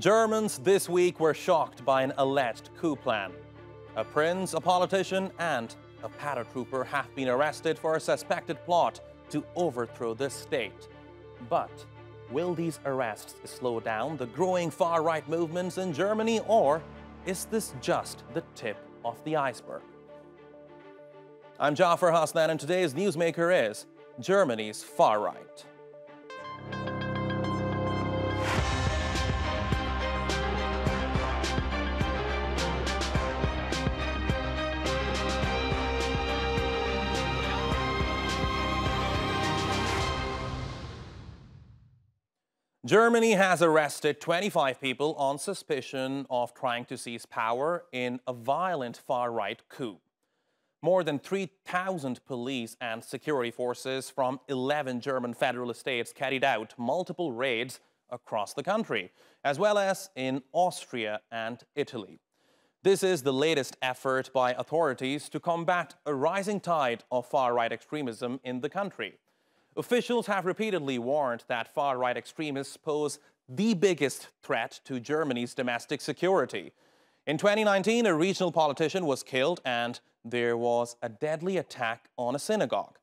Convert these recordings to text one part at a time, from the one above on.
Germans this week were shocked by an alleged coup plan. A prince, a politician, and a paratrooper have been arrested for a suspected plot to overthrow the state. But will these arrests slow down the growing far-right movements in Germany, or is this just the tip of the iceberg? I'm Jafar Hasnan, and today's newsmaker is Germany's far-right. Germany has arrested 25 people on suspicion of trying to seize power in a violent far-right coup. More than 3,000 police and security forces from 11 German federal states carried out multiple raids across the country, as well as in Austria and Italy. This is the latest effort by authorities to combat a rising tide of far-right extremism in the country. Officials have repeatedly warned that far-right extremists pose the biggest threat to Germany's domestic security. In 2019, a regional politician was killed and there was a deadly attack on a synagogue.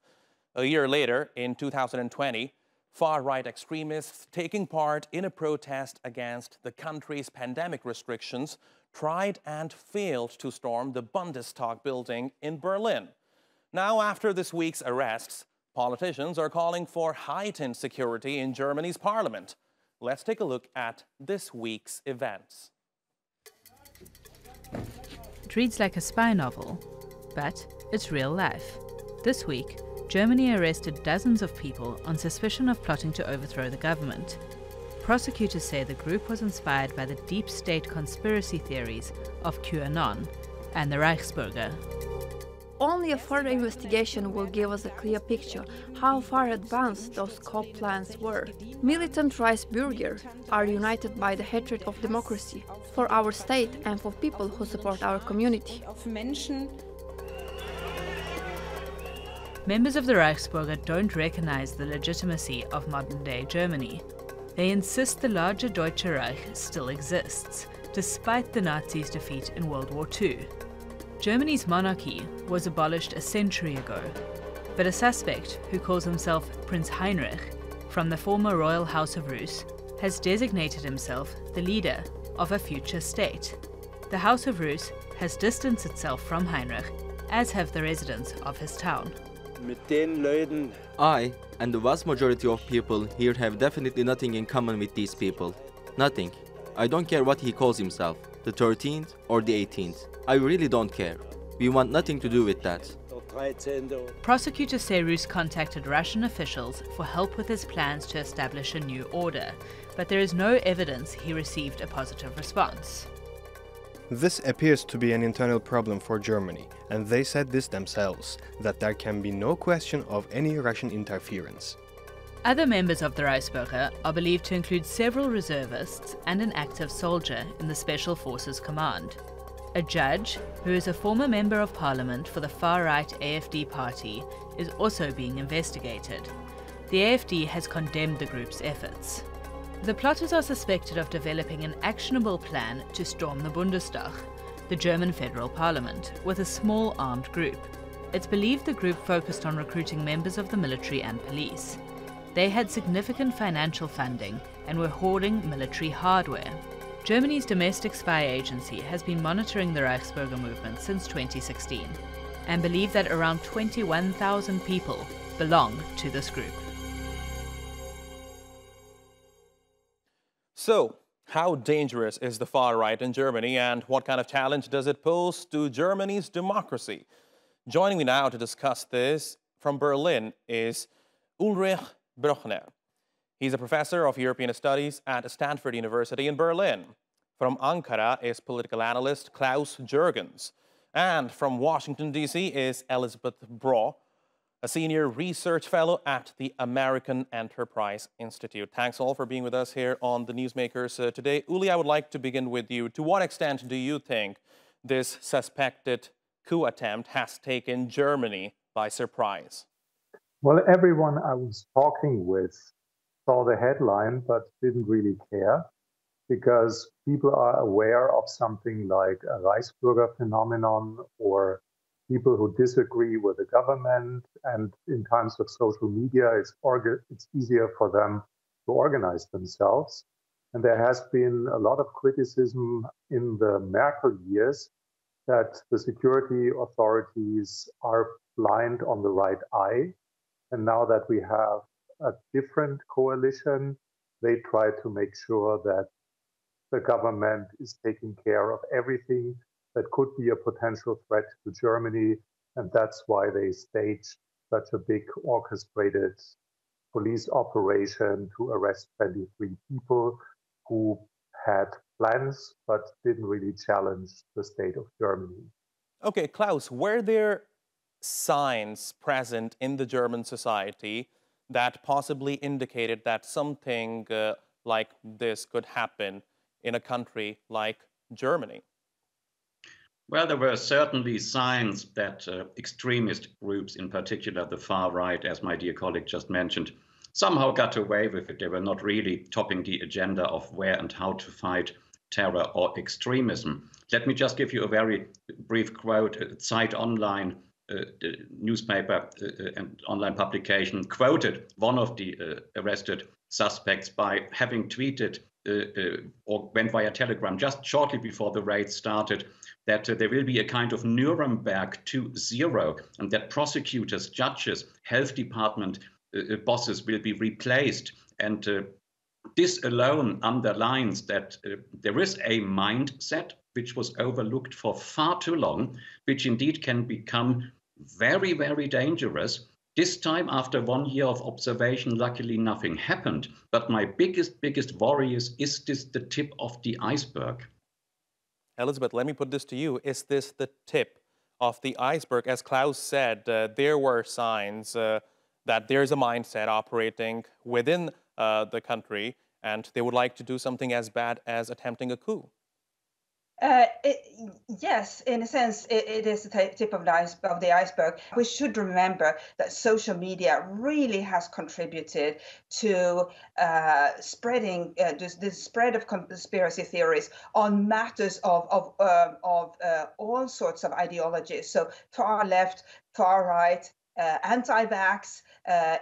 A year later, in 2020, far-right extremists taking part in a protest against the country's pandemic restrictions tried and failed to storm the Bundestag building in Berlin. Now, after this week's arrests, politicians are calling for heightened security in Germany's parliament. Let's take a look at this week's events. It reads like a spy novel, but it's real life. This week, Germany arrested dozens of people on suspicion of plotting to overthrow the government. Prosecutors say the group was inspired by the deep state conspiracy theories of QAnon and the Reichsbürger. Only a further investigation will give us a clear picture how far advanced those coup plans were. Militant Reichsbürger are united by the hatred of democracy, for our state and for people who support our community. Members of the Reichsbürger don't recognize the legitimacy of modern-day Germany. They insist the larger Deutsche Reich still exists, despite the Nazis' defeat in World War II. Germany's monarchy was abolished a century ago, but a suspect who calls himself Prince Heinrich from the former royal house of Rus has designated himself the leader of a future state. The House of Rus has distanced itself from Heinrich, as have the residents of his town. I and the vast majority of people here have definitely nothing in common with these people. Nothing. I don't care what he calls himself, the 13th or the 18th. I really don't care. We want nothing to do with that. Prosecutors say Rus contacted Russian officials for help with his plans to establish a new order, but there is no evidence he received a positive response. This appears to be an internal problem for Germany, and they said this themselves, that there can be no question of any Russian interference. Other members of the Reichsbürger are believed to include several reservists and an active soldier in the Special Forces Command. A judge, who is a former member of parliament for the far-right AfD party, is also being investigated. The AfD has condemned the group's efforts. The plotters are suspected of developing an actionable plan to storm the Bundestag, the German federal parliament, with a small armed group. It's believed the group focused on recruiting members of the military and police. They had significant financial funding and were hoarding military hardware. Germany's domestic spy agency has been monitoring the Reichsbürger movement since 2016 and believe that around 21,000 people belong to this group. So, how dangerous is the far right in Germany, and what kind of challenge does it pose to Germany's democracy? Joining me now to discuss this from Berlin is Ulrich Brueckner. He's a professor of European Studies at Stanford University in Berlin. From Ankara is political analyst Klaus Jurgens. And from Washington, D.C. is Elisabeth Braw, a senior research fellow at the American Enterprise Institute. Thanks all for being with us here on the Newsmakers today. Uli, I would like to begin with you. To what extent do you think this suspected coup attempt has taken Germany by surprise? Well, everyone I was talking with saw the headline but didn't really care. because people are aware of something like a Reichsbürger phenomenon or people who disagree with the government. And in times of social media, it's easier for them to organize themselves. And there has been a lot of criticism in the Merkel years that the security authorities are blind on the right eye. And now that we have a different coalition, they try to make sure that the government is taking care of everything that could be a potential threat to Germany. And that's why they staged such a big orchestrated police operation to arrest 23 people who had plans but didn't really challenge the state of Germany. Okay, Klaus, were there signs present in the German society that possibly indicated that something like this could happen in a country like Germany? Well, there were certainly signs that extremist groups, in particular the far right, as my dear colleague just mentioned, somehow got away with it. They were not really topping the agenda of where and how to fight terror or extremism. Let me just give you a very brief quote. Zeit Online newspaper and online publication quoted one of the arrested suspects by having tweeted or went via Telegram just shortly before the raid started that there will be a kind of Nuremberg 2.0 and that prosecutors, judges, health department bosses will be replaced. And this alone underlines that there is a mindset which was overlooked for far too long, which indeed can become very, very dangerous. This time, after 1 year of observation, luckily nothing happened. But my biggest worry is this the tip of the iceberg? Elisabeth, let me put this to you. Is this the tip of the iceberg? As Klaus said, there were signs that there's a mindset operating within the country, and they would like to do something as bad as attempting a coup. Yes, in a sense, it is the tip of the iceberg. We should remember that social media really has contributed to spreading the spread of conspiracy theories on matters of all sorts of ideologies. So far left, far right, anti-vax,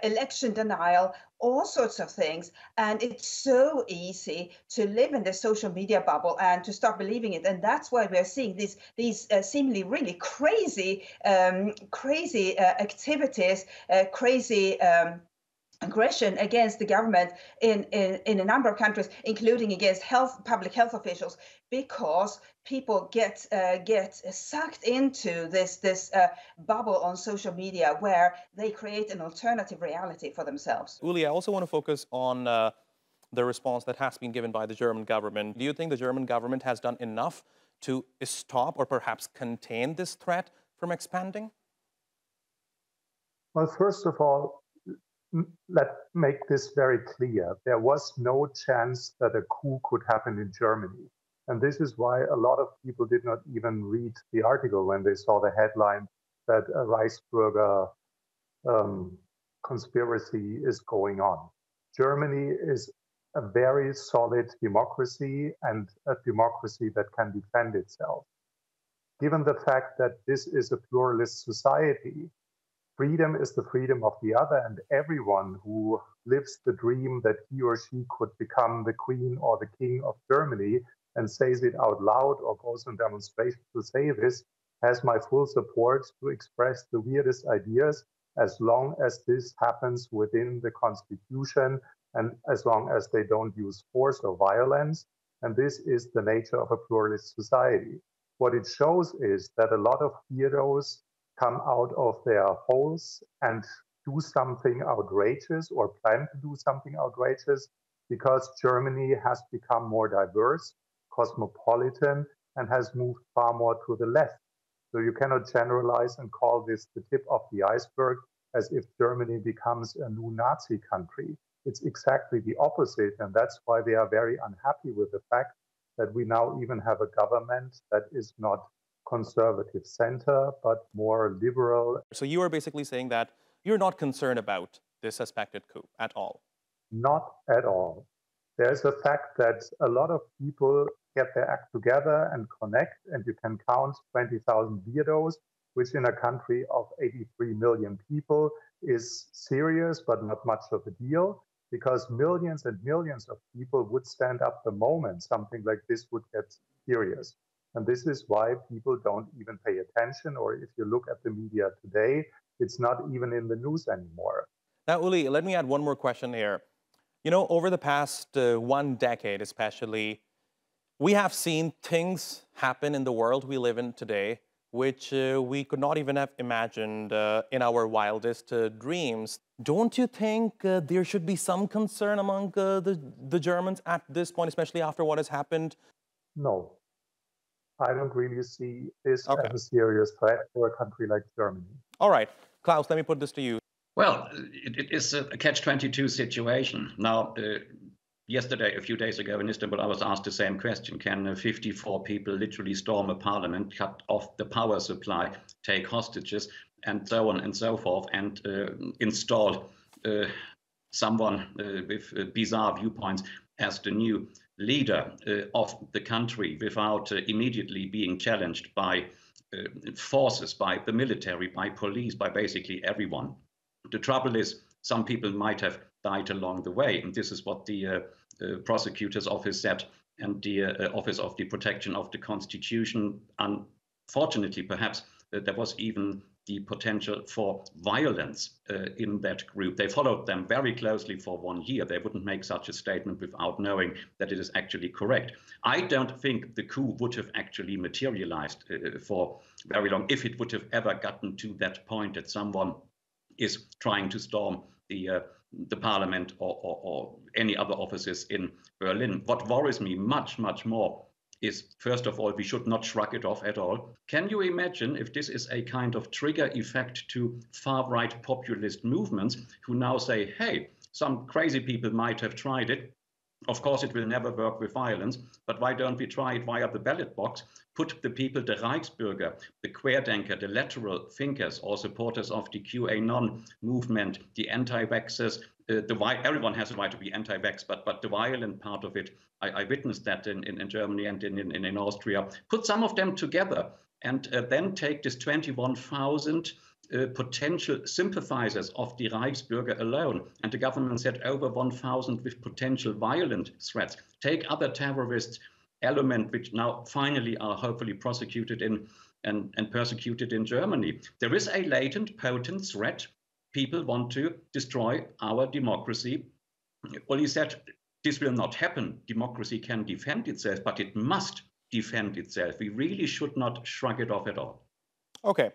election denial, all sorts of things. And it's so easy to live in the social media bubble and to start believing it. And that's why we're seeing these seemingly really crazy activities, crazy aggression against the government in a number of countries, including against public health officials, because people get sucked into this bubble on social media where they create an alternative reality for themselves. Uli, I also want to focus on the response that has been given by the German government. Do you think the German government has done enough to stop or perhaps contain this threat from expanding? Well, first of all, let's make this very clear. There was no chance that a coup could happen in Germany. And this is why a lot of people did not even read the article when they saw the headline that a Reichsbürger conspiracy is going on. Germany is a very solid democracy and a democracy that can defend itself. Given the fact that this is a pluralist society, freedom is the freedom of the other, and everyone who lives the dream that he or she could become the queen or the king of Germany and says it out loud or goes on demonstration to say this has my full support to express the weirdest ideas, as long as this happens within the constitution and as long as they don't use force or violence. And this is the nature of a pluralist society. What it shows is that a lot of heroes come out of their holes and do something outrageous or plan to do something outrageous because Germany has become more diverse, cosmopolitan, and has moved far more to the left. So you cannot generalize and call this the tip of the iceberg as if Germany becomes a new Nazi country. It's exactly the opposite, and that's why they are very unhappy with the fact that we now even have a government that is not conservative center, but more liberal. So you are basically saying that you're not concerned about this suspected coup at all? Not at all. There's a fact that a lot of people get their act together and connect, and you can count 20,000 weirdos, which in a country of 83 million people is serious, but not much of a deal, because millions and millions of people would stand up the moment something like this would get serious. And this is why people don't even pay attention, or if you look at the media today, it's not even in the news anymore. Now, Uli, let me add one more question here. You know, over the past 1 decade especially, we have seen things happen in the world we live in today which we could not even have imagined in our wildest dreams. Don't you think there should be some concern among the Germans at this point, especially after what has happened? No. I don't really see this as a serious threat for a country like Germany. All right. Klaus, let me put this to you. Well, it is a catch-22 situation. Now, yesterday, a few days ago in Istanbul, I was asked the same question. Can 54 people literally storm a parliament, cut off the power supply, take hostages, and so on and so forth, and install someone with bizarre viewpoints as the new leader of the country without immediately being challenged by forces, by the military, by police, by basically everyone? The trouble is, some people might have died along the way, and this is what the prosecutor's office said, and the Office of the Protection of the Constitution. Unfortunately, perhaps, there was even the potential for violence in that group. They followed them very closely for 1 year. They wouldn't make such a statement without knowing that it is actually correct. I don't think the coup would have actually materialized for very long if it would have ever gotten to that point that someone is trying to storm the parliament or any other offices in Berlin. What worries me much, much more is, first of all, we should not shrug it off at all. Can you imagine if this is a kind of trigger effect to far-right populist movements who now say, hey, some crazy people might have tried it. Of course, it will never work with violence, but why don't we try it via the ballot box? Put the people, the Reichsbürger, the Querdenker, the lateral thinkers, or supporters of the QAnon movement, the anti-vaxxers, everyone has a right to be anti-vax, but the violent part of it, I witnessed that in Germany and in Austria. Put some of them together and then take this 21,000 potential sympathizers of the Reichsbürger alone, and the government said over 1,000 with potential violent threats. Take other terrorist element which now finally are hopefully prosecuted and persecuted in Germany. There is a latent, potent threat. People want to destroy our democracy. Uli said this will not happen. Democracy can defend itself, but it must defend itself. We really should not shrug it off at all. Okay.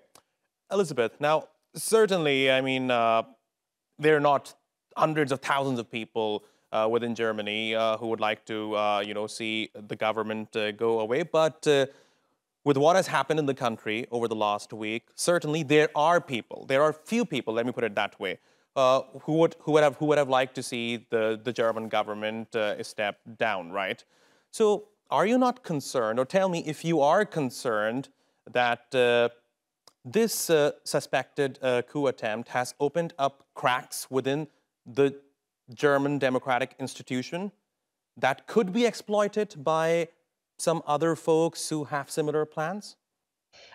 Elisabeth, now, certainly, I mean, there are not hundreds of thousands of people within Germany who would like to, see the government go away. But with what has happened in the country over the last week, certainly there are few people, let me put it that way, who would have liked to see the German government step down, right? So are you not concerned, or tell me if you are concerned that this suspected coup attempt has opened up cracks within the German democratic institution that could be exploited by some other folks who have similar plans?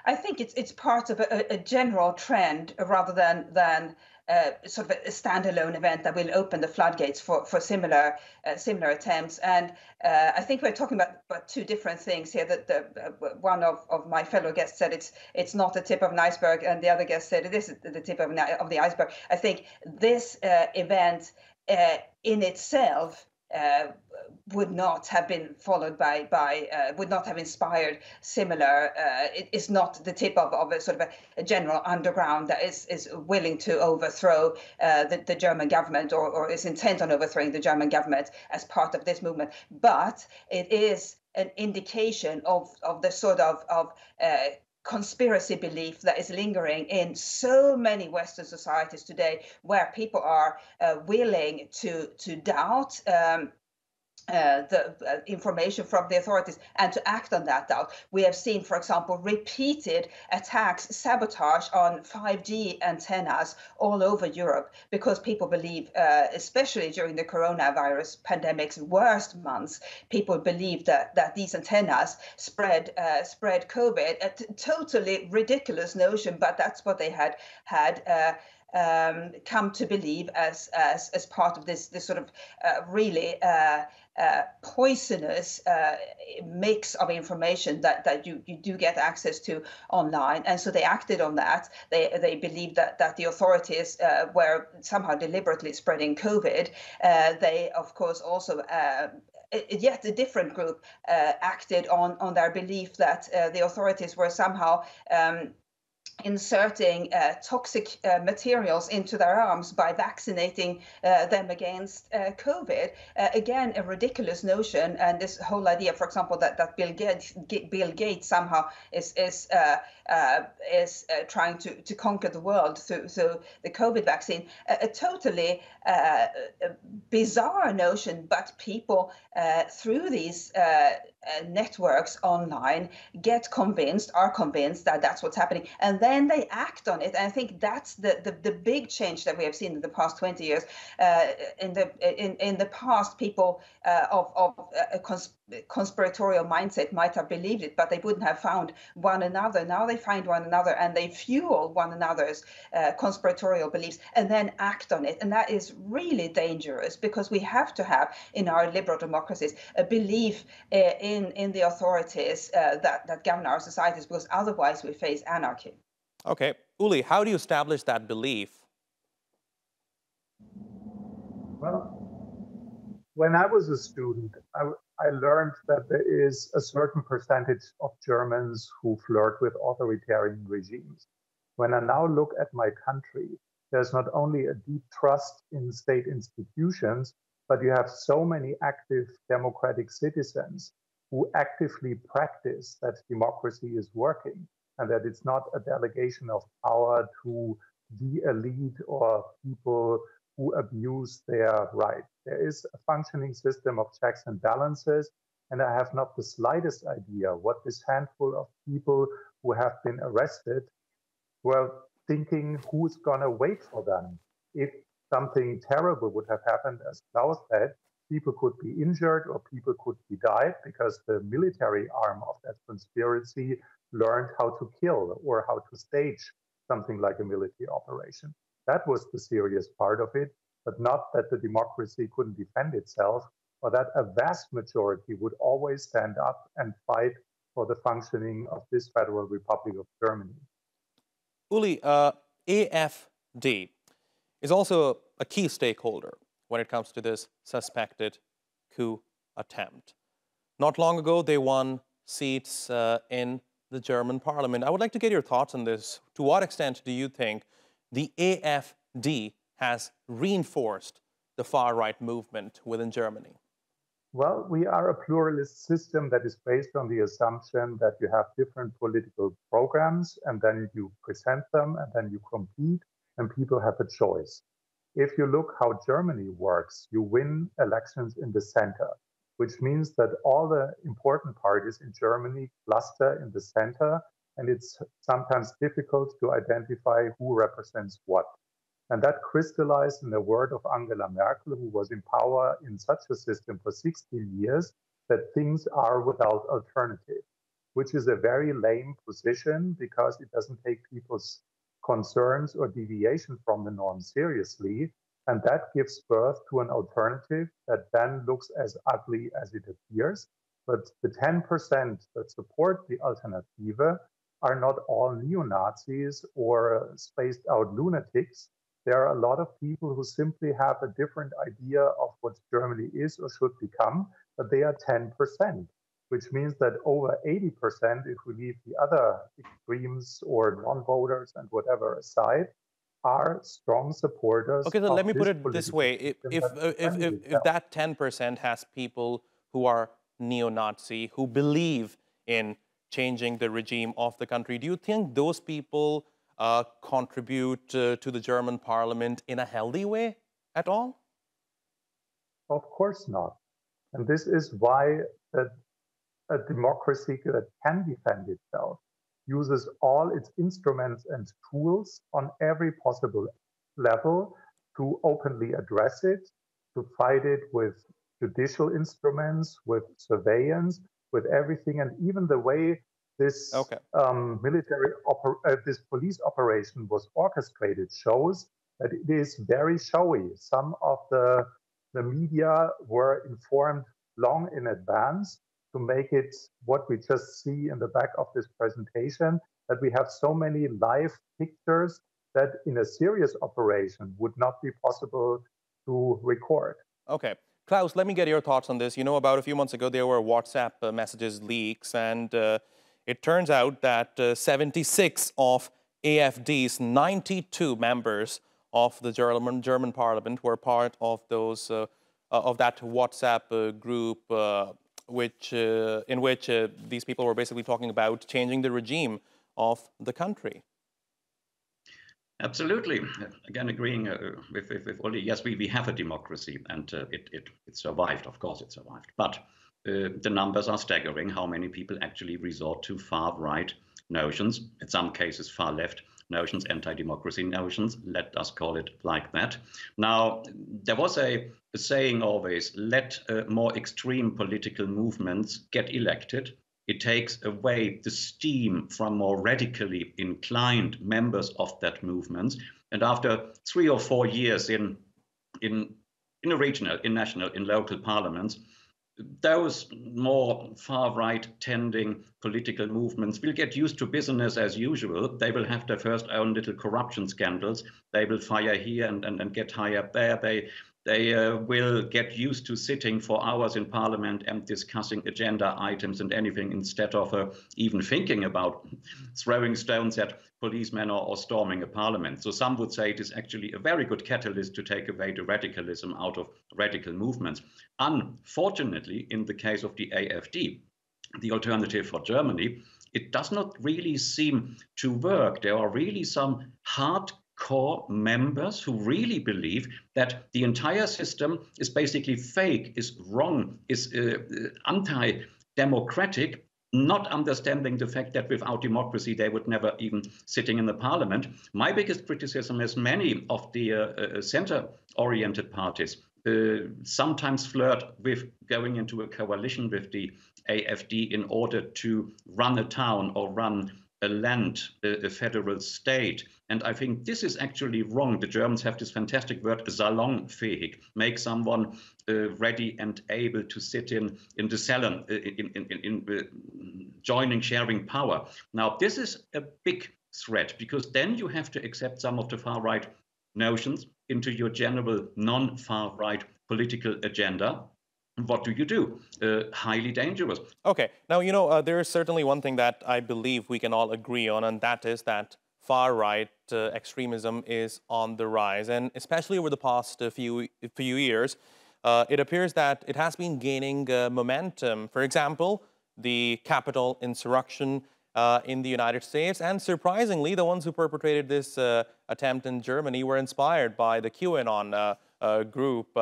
I think it's part of a general trend rather than sort of a standalone event that will open the floodgates for similar attempts. And I think we're talking about two different things here. That one of my fellow guests said it's not the tip of an iceberg, and the other guest said it is the tip of the iceberg. I think this event in itself would not have been followed would not have inspired similar. It is not the tip of a sort of a general underground that is willing to overthrow the German government or is intent on overthrowing the German government as part of this movement. But it is an indication of the sort of conspiracy belief that is lingering in so many Western societies today, where people are willing to doubt the information from the authorities and to act on that doubt. We have seen, for example, repeated attacks, sabotage on 5G antennas all over Europe because people believe, especially during the coronavirus pandemic's worst months, people believe that these antennas spread COVID. A totally ridiculous notion, but that's what they had come to believe as part of this sort of really poisonous mix of information that you do get access to online. And so they acted on that. They believed that the authorities were somehow deliberately spreading COVID. They, of course, also yet a different group acted on their belief that the authorities were somehow inserting toxic materials into their arms by vaccinating them against COVID. Again, a ridiculous notion. And this whole idea, for example, that Bill Gates somehow is trying to conquer the world through the COVID vaccine. A totally bizarre notion, but people through these networks online are convinced that that's what's happening, and then they act on it. And I think that's the big change that we have seen in the past 20 years. In the past, people of a conspiratorial mindset might have believed it, but they wouldn't have found one another. Now they find one another and they fuel one another's conspiratorial beliefs and then act on it. And that is really dangerous, because we have to have in our liberal democracies a belief in the authorities that govern our societies, because otherwise we face anarchy. Okay. Uli, how do you establish that belief? Well, when I was a student, I learned that there is a certain percentage of Germans who flirt with authoritarian regimes. When I now look at my country, there's not only a deep trust in state institutions, but you have so many active democratic citizens who actively practice that democracy is working and that it's not a delegation of power to the elite or people who abuse their rights. There is a functioning system of checks and balances, and I have not the slightest idea what this handful of people who have been arrested were thinking, who's gonna wait for them. If something terrible would have happened, as Klaus said, people could be injured or people could be died because the military arm of that conspiracy learned how to kill or how to stage something like a military operation. That was the serious part of it, but not that the democracy couldn't defend itself, or that a vast majority would always stand up and fight for the functioning of this Federal Republic of Germany. Uli, AfD is also a key stakeholder when it comes to this suspected coup attempt. Not long ago, they won seats in the German parliament. I would like to get your thoughts on this. To what extent do you think the AfD has reinforced the far-right movement within Germany? Well, we are a pluralist system that is based on the assumption that you have different political programs and then you present them and then you compete and people have a choice. If you look how Germany works, you win elections in the center, which means that all the important parties in Germany cluster in the center, and it's sometimes difficult to identify who represents what. And that crystallized in the word of Angela Merkel, who was in power in such a system for 16 years, that things are without alternative, which is a very lame position because it doesn't take people's concerns or deviation from the norm seriously. And that gives birth to an alternative that then looks as ugly as it appears. But the 10% that support the Alternative are not all neo-Nazis or spaced out lunatics. There are a lot of people who simply have a different idea of what Germany is or should become, but they are 10%, which means that over 80%, if we leave the other extremes or non-voters and whatever aside, are strong supporters. Okay, so let me put it this way. If that 10% has people who are neo-Nazi, who believe in changing the regime of the country, do you think those people contribute to the German parliament in a healthy way at all? Of course not. And this is why a democracy that can defend itself uses all its instruments and tools on every possible level to openly address it, to fight it with judicial instruments, with surveillance, with everything. And even the way this this police operation was orchestrated shows that it is very showy. Some of the media were informed long in advance to make it what we just see in the back of this presentation, that we have so many live pictures that in a serious operation would not be possible to record. Okay. Klaus, let me get your thoughts on this. You know, about a few months ago, there were WhatsApp messages leaks, and it turns out that 76 of AfD's 92 members of the German parliament were part of those of that WhatsApp group, in which these people were basically talking about changing the regime of the country. Absolutely. Again, agreeing with Uli. Yes, we have a democracy, and it survived. Of course, it survived. But the numbers are staggering. How many people actually resort to far-right notions? In some cases, far-left notions, anti-democracy notions. Let us call it like that. Now, there was a saying always: let more extreme political movements get elected. It takes away the steam from more radically inclined members of that movement. And after 3 or 4 years in a regional, in national, in local parliaments, those more far-right tending political movements will get used to business as usual. They will have their first own little corruption scandals. They will fire here and get high up there. They will get used to sitting for hours in parliament and discussing agenda items and anything, instead of even thinking about throwing stones at policemen or storming a parliament. So some would say it is actually a very good catalyst to take away the radicalism out of radical movements. Unfortunately, in the case of the AfD, the Alternative for Germany, it does not really seem to work. There are really some hardcore members who really believe that the entire system is basically fake, is wrong, is anti-democratic, not understanding the fact that without democracy they would never even sitting in the parliament. My biggest criticism is many of the center-oriented parties sometimes flirt with going into a coalition with the AfD in order to run a town or run a land, a federal state. And I think this is actually wrong. The Germans have this fantastic word, salonfähig, make someone ready and able to sit in the salon, joining, sharing power. Now, this is a big threat, because then you have to accept some of the far-right notions into your general non-far-right political agenda. What do you do? Highly dangerous. Okay, now, you know, there is certainly one thing that I believe we can all agree on, and that is that far-right extremism is on the rise. And especially over the past few years, it appears that it has been gaining momentum. For example, the Capitol insurrection in the United States, and surprisingly, the ones who perpetrated this attempt in Germany were inspired by the QAnon group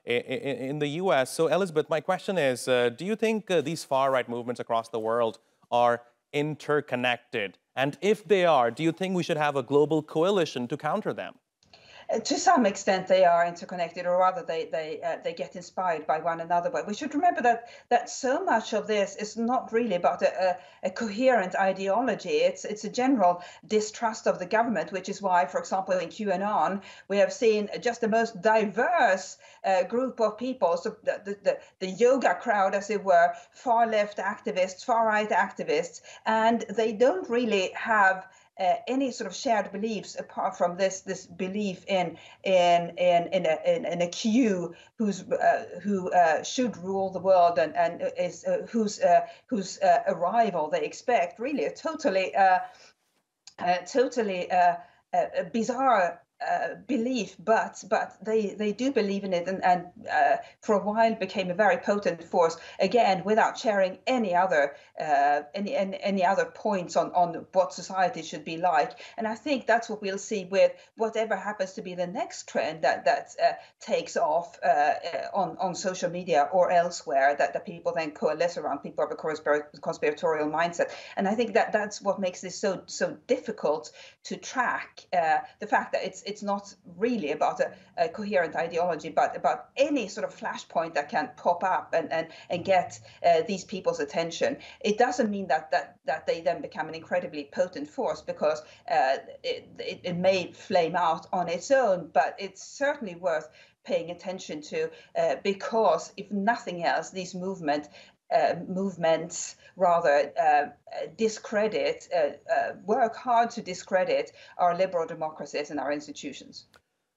in the US. So, Elisabeth, my question is, do you think these far-right movements across the world are interconnected? And if they are, do you think we should have a global coalition to counter them? To some extent, they are interconnected, or rather, they get inspired by one another. But we should remember that so much of this is not really about a coherent ideology. It's a general distrust of the government, which is why, for example, in QAnon, we have seen just the most diverse group of people. So the yoga crowd, as it were, far left activists, far right activists, and they don't really have any sort of shared beliefs apart from this belief in a Q who should rule the world and is whose arrival they expect. Really, a totally bizarre belief, but they do believe in it, and for a while became a very potent force, again without sharing any other points on what society should be like. And I think that's what we'll see with whatever happens to be the next trend that takes off on social media or elsewhere, that people then coalesce around, people of a conspiratorial mindset. And I think that's what makes this so difficult to track, the fact that it's not really about a coherent ideology, but about any sort of flashpoint that can pop up and get these people's attention. It doesn't mean that they then become an incredibly potent force, because it may flame out on its own, but it's certainly worth paying attention to, because if nothing else, these movements rather discredit, work hard to discredit our liberal democracies and our institutions.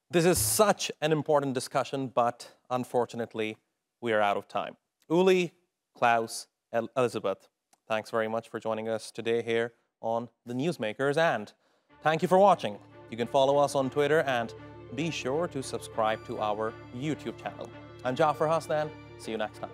This is such an important discussion, but unfortunately, we are out of time. Uli, Klaus, Elisabeth, thanks very much for joining us today here on The Newsmakers, and thank you for watching. You can follow us on Twitter and be sure to subscribe to our YouTube channel. I'm Jafar Hasnan. See you next time.